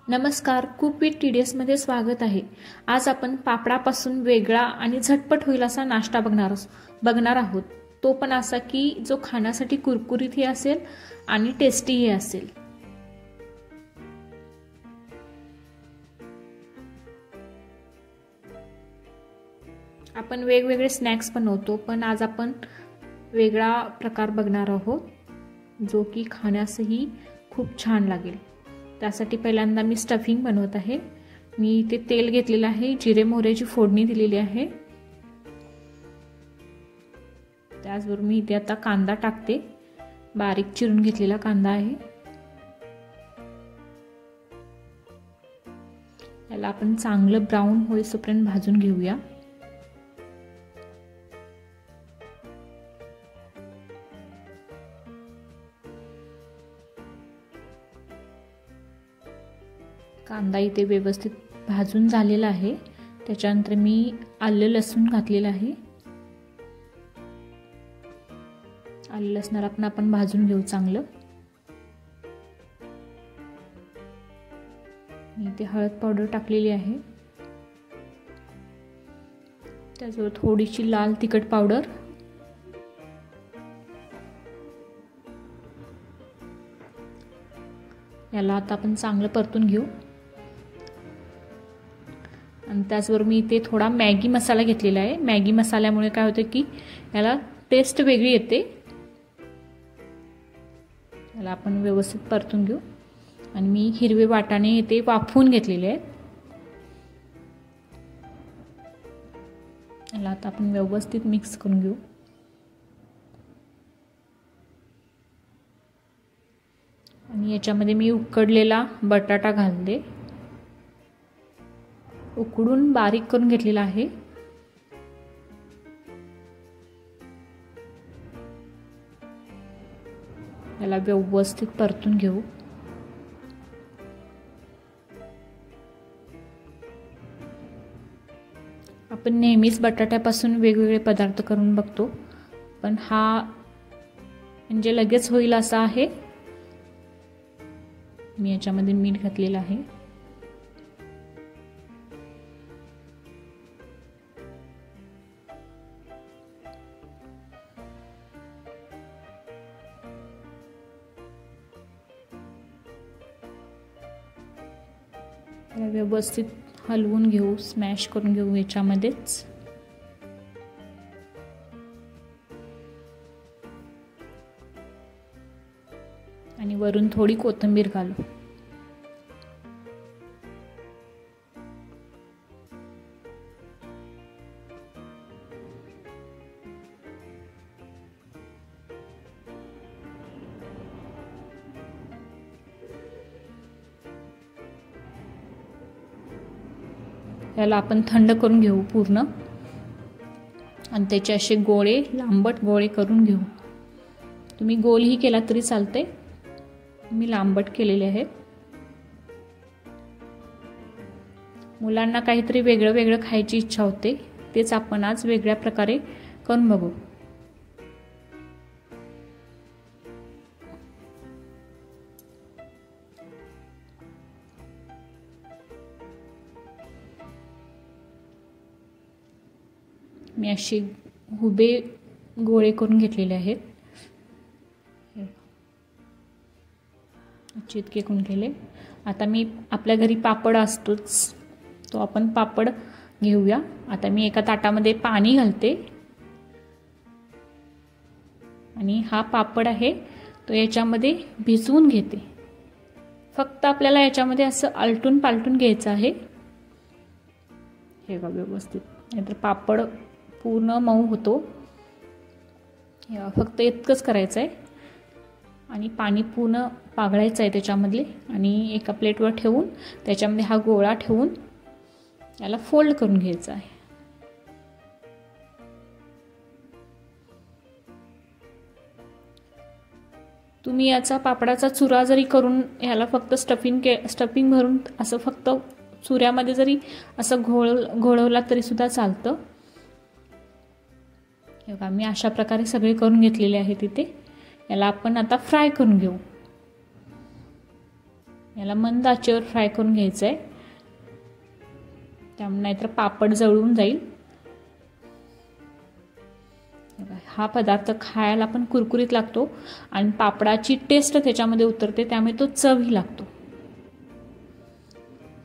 नमस्कार, cook with TDS मध्ये स्वागत आहे। आज आपण पापडापासून वेगळा आणि झटपट होईल असा नाश्ता बघणार आहोत। तो पण असा की जो खाण्यासाठी कुरकुरीतही असेल आणि टेस्टीही असेल। आपण वेगवेगळे स्नॅक्स बनवतो, पण आज आपण वेगळा प्रकार बघणार आहोत जो की खाण्यासही खूप छान लागेल। त्यासाठी पहिल्यांदा मी स्टफिंग बनवत आहे। मी इथे तेल घेतलेले आहे, जिरे मोहरीची फोडणी दिलेली आहे। त्याचबरोबर मी इथे आता कांदा टाकते, बारीक चिरून घेतलेला कांदा आहे। याला आपण चांगलं ब्राऊन होईपर्यंत भाजून घेऊया। कांदा इथे व्यवस्थित भाजून झालेला आहे। त्याच्यानंतर मी आलं लसूण घातलेलं आहे। आलं लसणाला आपण भाजून घेऊ चांगलं। मी इथे हळद पावडर टाकलेली आहे, त्याच्यावर थोडीशी लाल तिखट पावडर, याला आता आपण चांगलं परतून घेऊ। आणि त्याचबरोबर मी इथे थोडा मॅगी मसाला घेतलेला आहे। मॅगी मसाल्यामुळे काय होतं की याला टेस्ट वेगळी येते। याला आपण व्यवस्थित परतून घेऊ। आणि मी हिरवे वाटाणे इथे वाफवून घेतलेले आहेत। याला आता आपण व्यवस्थित मिक्स करून घेऊ। आणि याच्यामध्ये मी उकडलेला बटाटा घालते, उकडून बारीक करून घेतलेला आहे। याला व्यवस्थित परतून घेऊ। आपण नेहमीच बटाट्यापासून वेगवेगळे पदार्थ करून बघतो, पण हा म्हणजे लगेच होईल असा आहे। मी याच्यामध्ये मीठ घातलेलं आहे। व्यवस्थित हलवून घेऊ, स्मॅश करून घेऊ याच्यामध्येच। आणि वरून थोडी कोथिंबीर घालू। याला आपण थंड करून घेऊ पूर्ण, आणि त्याचे असे गोळे, लांबट गोळे करून घेऊ। तुम्ही गोलही केला तरी चालते, मी लांबट केलेले आहेत। मुलांना काहीतरी वेगळं वेगळं खायची इच्छा होते, तेच आपण आज वेगळ्या प्रकारे करून बघू। मी असे उभे गोळे करून घेतलेले आहेत, चितके करून केले। आता मी आपल्या घरी पापड असतोच, तो आपण पापड घेऊया। आता मी एका ताटामध्ये पाणी घालते, आणि हा पापड आहे तो याच्यामध्ये भिजवून घेते। फक्त आपल्याला याच्यामध्ये असं आलटून पालटून घ्यायचं आहे, हे बघा व्यवस्थित, नाहीतर पापड पूर्ण मऊ होतो। फक्त इतकंच करायचं आहे। आणि पाणी पूर्ण पागळायचं आहे त्याच्यामधले, आणि एका प्लेटवर ठेवून त्याच्यामध्ये हा गोळा ठेवून याला फोल्ड करून घ्यायचा आहे। तुम्ही याचा पापडाचा चुरा जरी करून याला फक्त स्टफिंग भरून असं फक्त चुऱ्यामध्ये जरी असं घोळवला तरी सुद्धा चालतं। हे बघा, मी अशा प्रकारे सगळे करून घेतलेले आहेत इथे। याला आपण आता फ्राय करून घेऊ। याला मंद आचेवर फ्राय करून घ्यायचं आहे, त्यामुळे नाहीतर पापड जळून जाईल. हा पदार्थ खायला पण कुरकुरीत लागतो आणि पापडाची टेस्ट त्याच्यामध्ये उतरते, त्यामुळे तो चवही लागतो.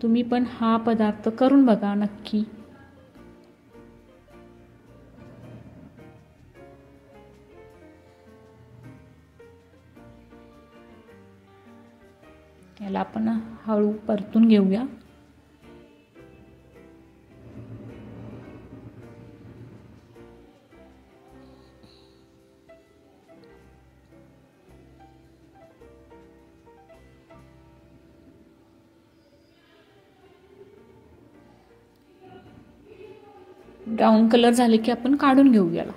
तुम्ही पण हा पदार्थ करून बघा नक्की. याला आपण हळू परतून घेऊया. ब्राऊन कलर झाले की आपण काढून घेऊ याला.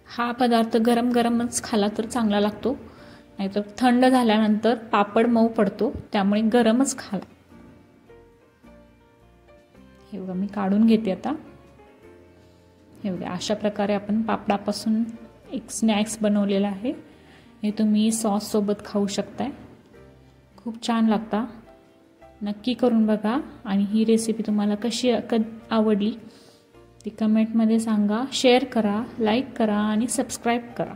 हा पदार्थ गरम गरमच खाला तर चांगला लागतो, नाहीतर थंड झाल्यानंतर पापड मऊ पडतो, त्यामुळे गरमच खाला. हे बघा मी काढून घेते आता. हे बघा अशा प्रकारे आपण पापडापासून एक स्नॅक्स बनवलेला आहे. हे तुम्ही सॉस सोबत खाऊ शकताय, खूप छान लागता. नक्की करून बघा आणि ही रेसिपी तुम्हाला कशी आवडली ती कमेंटमध्ये सांगा. शेअर करा, लाईक करा आणि सबस्क्राईब करा.